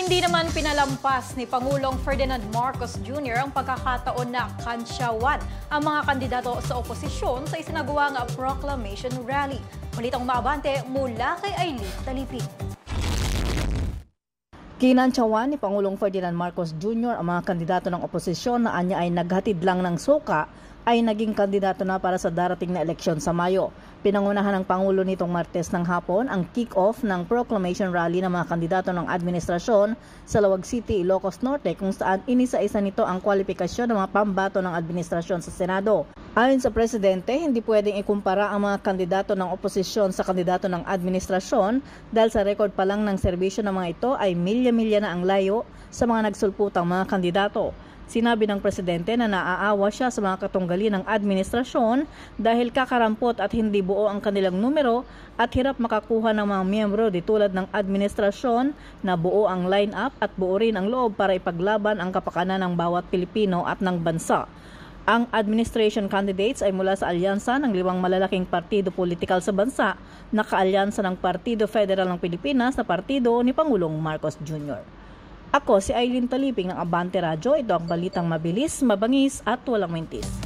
Hindi naman pinalampas ni Pangulong Ferdinand Marcos Jr. ang pagkakataon na kansyawan ang mga kandidato sa oposisyon sa isinagawang proclamation rally. Malitang maabante mula kay Aileen Talipin. Kinansyawan ni Pangulong Ferdinand Marcos Jr. ang mga kandidato ng oposisyon na anya ay naghatid lang ng suka ay naging kandidato na para sa darating na eleksyon sa Mayo. Pinangunahan ng Pangulo nitong Martes ng hapon ang kick-off ng proclamation rally ng mga kandidato ng administrasyon sa Laoag City, Ilocos Norte kung saan inisa-isa nito ang kwalifikasyon ng mga pambato ng administrasyon sa Senado. Ayon sa Presidente, hindi pwedeng ikumpara ang mga kandidato ng oposisyon sa kandidato ng administrasyon dahil sa record pa lang ng serbisyo ng mga ito ay milya-milya na ang layo sa mga nagsulputang mga kandidato. Sinabi ng Presidente na naaawa siya sa mga katunggali ng administrasyon dahil kakarampot at hindi buo ang kanilang numero at hirap makakuha ng mga miyembro di tulad ng administrasyon na buo ang line-up at buo rin ang loob para ipaglaban ang kapakanan ng bawat Pilipino at ng bansa. Ang administration candidates ay mula sa alyansa ng 5 malalaking partido politikal sa bansa na kaalyansa ng Partido Federal ng Pilipinas na partido ni Pangulong Marcos Jr. Ako si Aileen Talipin ng Abante Radyo. Ito ang balitang mabilis, mabangis at walang mintis.